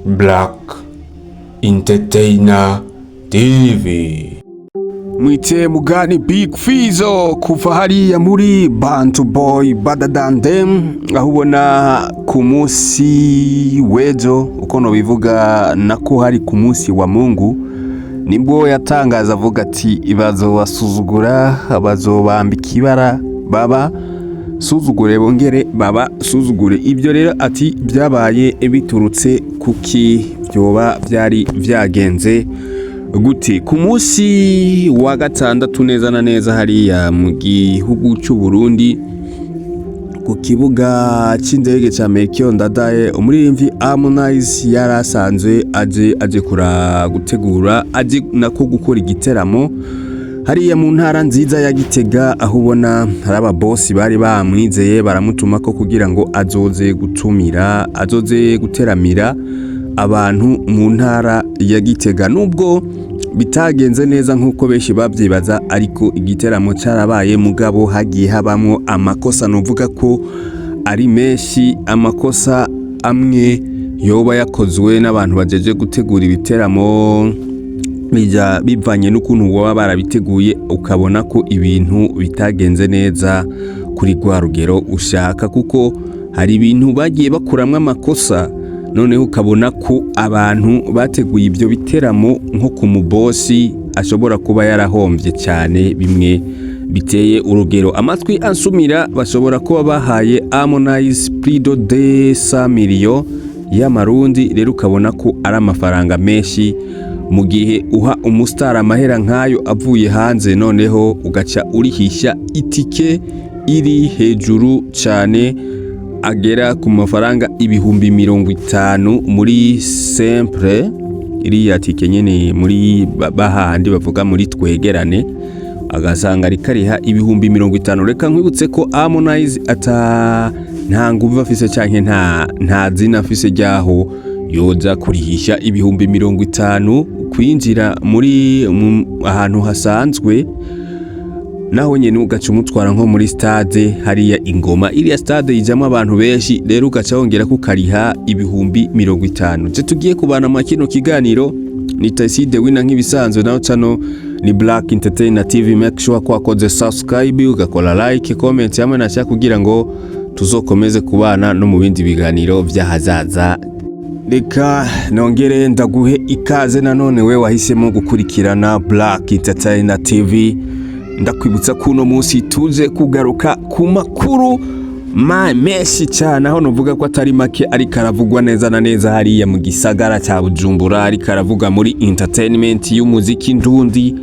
Black Entertainer TV. Mwite mugani Big Fizzo kuva hariya muri Bantu Boy Better Than Them, aho ubona ku munsi w'ejo uko no bivuga nako hari ku munsi wa Mungu nibwo yatangaza avuga ati ibazo wasuzugura abazobambika ibara baba suzugure bongere baba suzugure. Ibyo rero ati byabaye biturutse kuki byoba byari byagenze gute ku munsi wa gatandatu neza na neza hariya mu gihugu cy'u Burundi ku kibuga cy'indege cya Melchior Ndadaye. Umuririmbyi Harmonize yarasanzwe aje gutegura aje nako gukora igiteramo hariya mu ntara nziza ya Gitega, aho ubona hari ababosi bari bamwizeye baramutuma ko kugira ngo azoze guteramira abantu mu ntara ya Gitega. Nubwo bitagenze neza nkuko benshi babyibaza, ariko igiteramo cyarabaye mugabo hagiye habamwo amakosa, novuga ko ari menshi. Amakosa amwe yoba yakozwe n'abantu bajeje gutegura ibiteramo bivanye n'ukuntu waba barabiteguye, ukabona ko ibintu bitagenze neza kuri rwa rugero ushaka, kuko hari ibintu bagiye bakuramwo amakosa, noneho ukabona ko abantu bateguye ibyo biteramo nko ku mubosi ashobora kuba yarahombye cyane, bimwe biteye urugero. Amatwi ansumira bashobora kuba bahaye Harmonize plus de 200 millions y'amarundi, rero ukabona ko ari amafaranga menshi mu gihe uha umustar amahera nkayo avuye hanze, noneho ugaca urihisha itike iri hejuru cyane agera ku mafaranga ibihumbi 50 muri simple iriya tike nyene muri bahandi bavuga muri twegerane, agasanga rikariha ibihumbi 50. Reka nkwibutse ko Harmonize nta nguvu afise canke nta zina afise ryaho yoza kurihisha ibihumbi 50 kwinjira muri ahantu hasanzwe, naho nyene ugaca umutwara nko muri stade hariya Ingoma. Iriya stade ijamwo abantu benshi, rero ugaca wongera kukariha ibihumbi 50. Je tugiye kubana mu kino kiganiro ni Taiside Wina nk'ibisanzwe, naho cano ni Black Entertainer TV. Make sure ko wakoze subscribe, ugakora like, comment hamwe na share kugira ngo tuzokomeze kubana no mu bindi biganiro by'ahazaza. Reka nongere ndaguhe ikaze nanone we wahisemo gukurikirana Black Entertainer TV. Ndakwibutsa kuno munsi tuze kugaruka ku makuru menshi cyane, aho novuga ko atari make ariko aravugwa neza na neza hariya mu gisagara cya Bujumbura, ariko aravuga muri entertainment y'umuziki ndundi,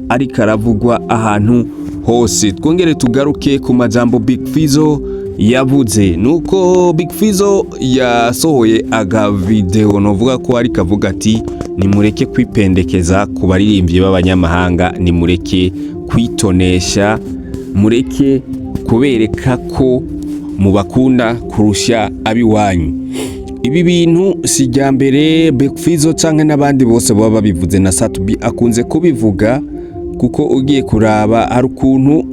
ariko aravugwa ahantu hose. Twongere tugaruke ku majambo Big Fizzo yavuze. Nuko Big Fizzo yasohoye aga video novuga ko ari kavuga ati nimureke kwipendekeza ku baririmbyi b'abanyamahanga, nimureke kwitonesha, mureke kubereka ko mubakunda kurusha abiwanyu. Ibi bintu si rya mbere Big Fizzo canke n'abandi bose baba babivuze, na Satubi akunze kubivuga, kuko ugiye kuraba hari ukuntu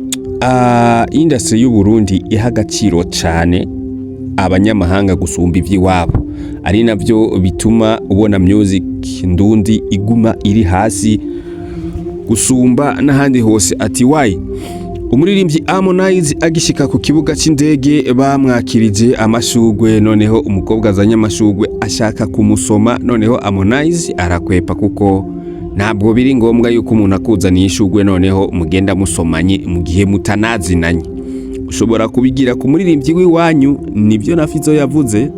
industry y'u Burundi iha agaciro cyane abanyamahanga gusumba ivy'iwabo, ari navyo bituma ubona music ndundi iguma iri hasi gusumba n'ahandi hose. Ati why umuririmbyi Harmonize agishika ku kibuga cy'indege bamwakirije amashugwe, noneho umukobwa azanye amashugwe ashaka kumusoma, noneho Harmonize arakwepa kuko ntabwo biri ngombwa yuko umuntu akuzaniye ishugwe noneho mugenda musomanye mu gihe mutanazinanye. Ushobora kubigira ku muririmbyi w'iwanyu, nibyo na Fizzo yavuze.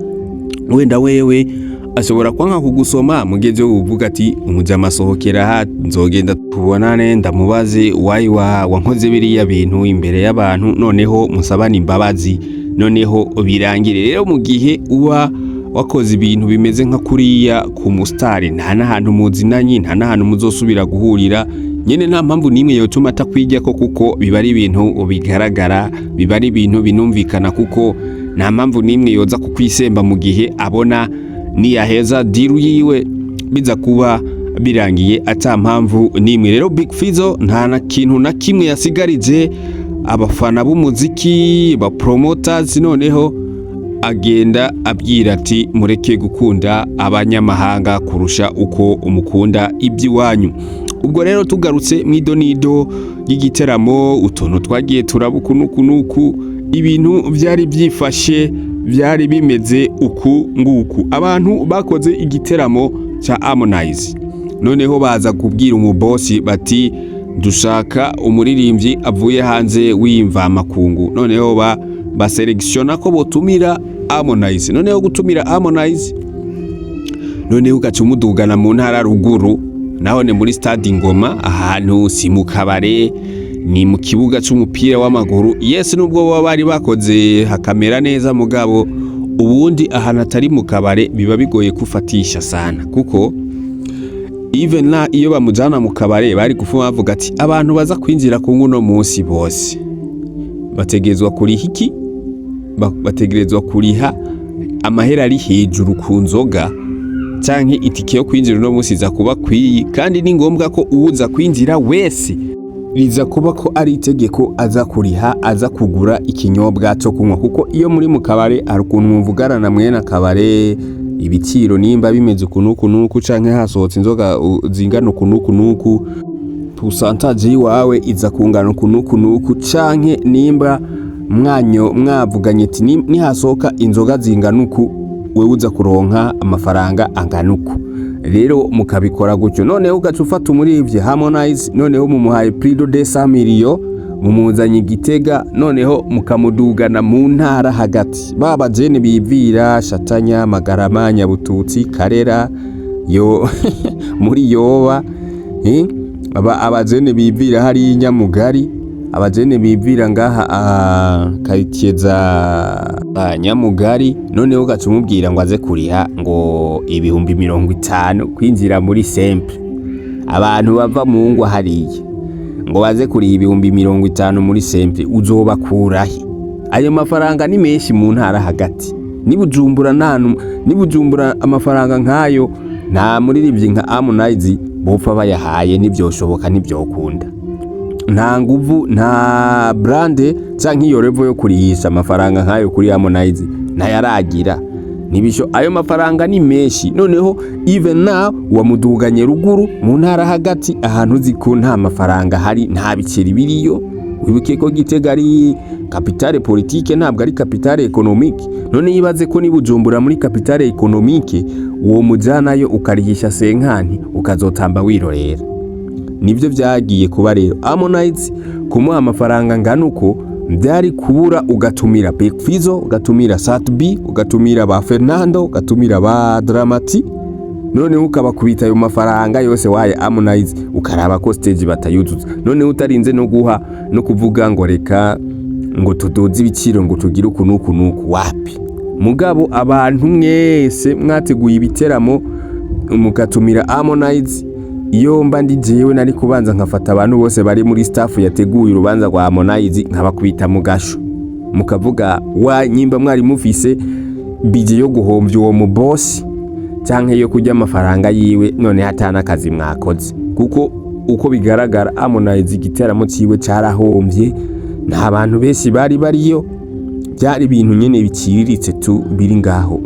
Wenda wewe ashobora kwanga kugusoma mugeje uvuga ati umujama sohokera ha nzogenda tubonane ndamubaze why wankoze biriya bintu imbere y'abantu, noneho musabana imbabazi, noneho birangire. Rero mu gihe uba wakoze ibintu bimeze nka kuriya ku mustari, nta nahantu muzinanye, nta nahantu muzosubira guhurira, nyene nta mpamvu nimwe yotuma atakwijya ko, kuko biba ari ibintu bigaragara, biba ari ibintu binumvikana, kuko nta mpamvu nimwe yoza kukwisemba mu gihe abona niyaheza diru yiwe biza kuba birangiye ata mpamvu nimwe. Rero Big Fizzo nta na kintu na kimwe yasigarije abafana b'umuziki ba promoters, noneho agenda abwira ati mureke gukunda abanyamahanga kurusha uko umukunda iby'iwanyu. Ubwo rero tugarutse mu idonido y'igiteramo, utuntu twagiye turabukunuku, ibintu byari byifashe, byari bimeze uku nguku. Abantu bakoze igiteramo cya Harmonize, noneho baza kubwira umubosi bati dushaka umuririmbyi avuye hanze w'imva makungu. Noneho baselektiona ko botumira Harmonize. Noneho gutumira Harmonize, noneho gacumudugana mu ntara ruguru, naho ne muri stade Ngoma, ahantu si mu kabare, ni mu kibuga c'umupira w'amaguru. Yes, nubwo baba bari bakoze hakamera neza, mugabo ubundi ahantu atari mu kabare biba bigoye kufatisha sana, kuko even na iyo bamujana mu kabare bari gufuma bavuga ati abantu baza kwinjira ku nguno munsi bose bategerezwa kuriha iki, bategerezwa kuriha amahera ari hejuru ku nzoga, canke itike yo kwinjira no munsi za kuba kwiyi. Kandi ni ngombwa ko uza kwinjira wese riza kuba ko ari itegeko aza kuriha, aza kugura ikinyobwa cyo kunywa, kuko iyo muri mu kabare ari ukuntu muvugana na mwene akabare ibiciro nimba bimeze kunuku canke hasohotse inzoga zingana kunuku, pourcentage yiwawe iza kungana kunuku, canke nimba mwavuganye ati ni hasohoka inzoga zingana uku, wewe uza kuronka amafaranga angana uku. Rero mukabikora gutyo, noneho ugacufata umurivye Harmonize, noneho mumuhaye prix de 200 millions, mumuzanye Gitega, noneho mukamudugana mu ntara hagati. Baba jene bivira Shatanya, Magarama, Nyabututsi, Karera, yo muri Yoba, abajene bivira hari Nyamugari, abajene bivira ngaha quartier za Nyamugari. Noneho gacumubwira ngo aze kuriha ngo ibihumbi 50 kwinjira muri simple. Abantu bava mu ngwa hariye ngo baze kuriha ibihumbi 50 muri simple, uzobakurahe? Ayo mafaranga ni menshi mu ntara hagati. Nibujumbura amafaranga nkayo nta muririmbyi nka Harmonize bopfa bayahaye, nibyoshoboka nibyokunda. Nta nguvu, nta brande canke iyo level yo kurihisha amafaranga nkayo kuri Harmonize ntayaragira. Nibisho ayo mafaranga ni menshi. Noneho even now wamuduganye ruguru mu ntara hagati, ahantu ziko nta mafaranga hari, nta biceri biriyo. Wibuke ko Gitega ari capitale politique, ntabwo ari capitale economique. None yibaze ko nibujumbura muri capitale economique, uwo mujanayo ukarihisha senkani ukazotamba wirorera. Nibyo byagiye kuba rero. Harmonize kumuha amafaranga ngana uko byari kubura, ugatumira Big Fizzo, ugatumira Satbi, ugatumira ba Fernando, ugatumira ba Dramati, none ukabakubita ayo mafaranga yose waye Harmonize, ukaraba ko stage batayuzuza. None utarinze no guha no kuvuga ngo reka ngo tudoze ibiciro ngo tugire ukunuku, wapi? Mugabo abantu mwese mwateguye ibiteramo mukatumira Harmonize, iyo mba ndi jewe nari kubanza nkafata abantu bose bari muri staff yateguye urubanza rwa Harmonize nkabakubita mu gasho, mukavuga wa nyimba mwari mufise bije yo guhombya uwo mu boss canke yo kujya amafaranga yiwe, none hatana akazi mwakoze. Kuko uko bigaragara Harmonize igiteramo ciwe carahombye, nta bantu benshi bariyo, byari ibintu nyene biciriritse tu biri ngaho.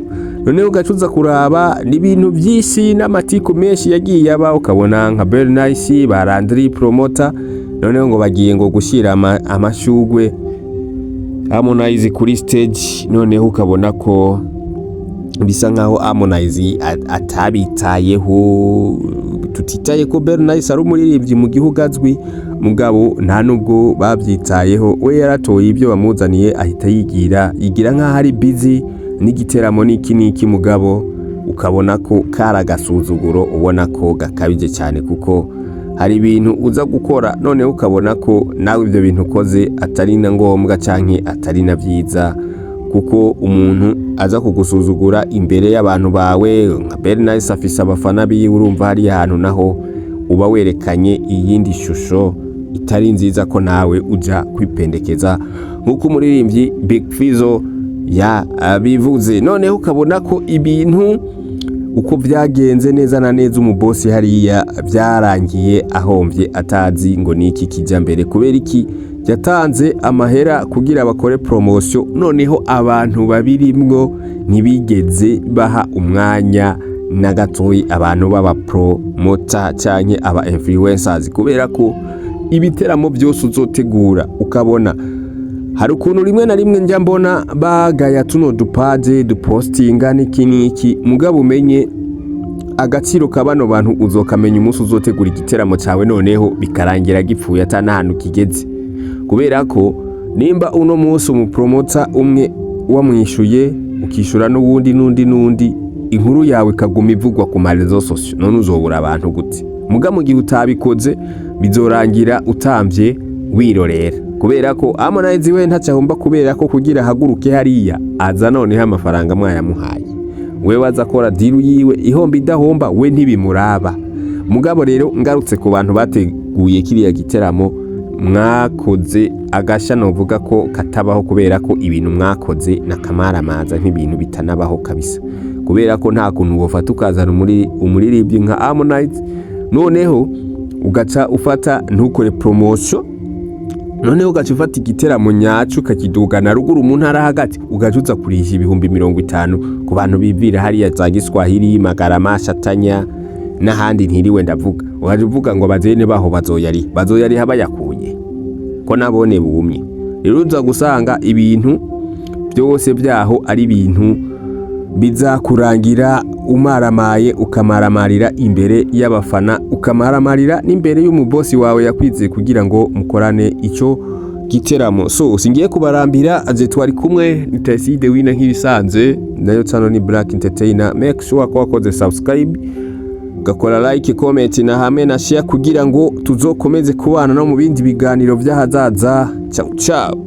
None ugacuza kuraba n'ibintu byinshi n'amatiko menshi yagiye aba, ukabona nka Bernice barandri promoter, none ngo bagiye ngo gushira amashugwe Harmonize kuri stage. None ukabona ko bisa nkaho Harmonize atabitayeho, tutitaye ko Bernice ari umuririmbyi mu gihugu azwi, mugabo nta nubwo babyitayeho. We yaratoye ibyo bamuzaniye ahita yigira nkaho ari busy n'igiteramo niki mugabo ukabona ko karagasuzuguro, ubona ko gakabije cyane, kuko hari ibintu uza gukora none ukabona ko nawe ibyo bintu ukoze atari na ngombwa canke atari na byiza, kuko umuntu aza kugusuzugura imbere y'abantu bawe nka Bernice afise abafana biwe, urumva hari ahantu naho uba werekanye iyindi shusho itari nziza ko nawe uja kwipendekeza nkuko umuririmbyi Big Fizzo bivuze. None ukabona ko ibintu uko byagenze neza na neza, umubosi hariya byarangiye ahombye atazi ngo niki kijya mbere, kubera iki yatanze amahera kugira bakore promotion, noneho abantu babirimwo ntibigeze baha umwanya na gatoyi abantu baba promoter canke aba influencers, kubera ko ibiteramo byose uzotegura ukabona hari ukuntu rimwe na rimwe njya mbona bagaya tuno dupaje dupostinga n'iki mugabo umenye agaciro kabano bantu uzokamenya umunsi uzotegura igiteramo cyawe noneho bikarangira gipfuye atanahantu kigeze, kubera ko nimba uno munsi umupromota umwe wamwishuye ukishura n'uwundi inkuru yawe ikaguma ivugwa ku marezo sosio, none uzobura abantu gute? Muga mu gihe utabikoze bizorangira utambye wirorera, kubera ko Harmonize we ntacahomba, kubera ko kugira haguruke hariya aza noneho amafaranga mwayamuhaye, we waza akora diru yiwe ihomba idahomba we ntibimuraba. Mugabo rero ngarutse ku bantu bateguye kiriya giteramo, mwakoze agasha novuga ko katabaho, kubera ko ibintu mwakoze n'akamaramaza nk'ibintu bitanabaho kabisa, kubera ko nta kuntu wofata ukazana umuririmbyi nka Harmonize noneho ugaca ufata ntukore promotion, noneho ugaca ufata igiteramo nyacu kakidugana ruguru mu ntara hagati ugacuza kurisha ibihumbi 50 ku bantu bivira hariya za Giswahili, Magarama, Shatanya n'ahandi ntiriwe ndavuga, waje uvuga ngo bazene baho bazoyari habayakuye ko nabone bumye. Rero uza gusanga ibintu byose byaho ari ibintu bizakurangira umaramaye, ukamaramarira imbere y'abafana, ukamaramarira n'imbere y'umubosi wawe yakwize kugira ngo mukorane ico giteramo. So singiye kubarambira, aje twari kumwe ni Tayiside Wina nk'ibisanzwe, nayo channel ni Black Entertainer. Make sure ko wakoze subscribe, gakora like, comment na hamwe na share kugira ngo tuzokomeze kubana no mu bindi biganiro by'ahazaza. Ciao ciao.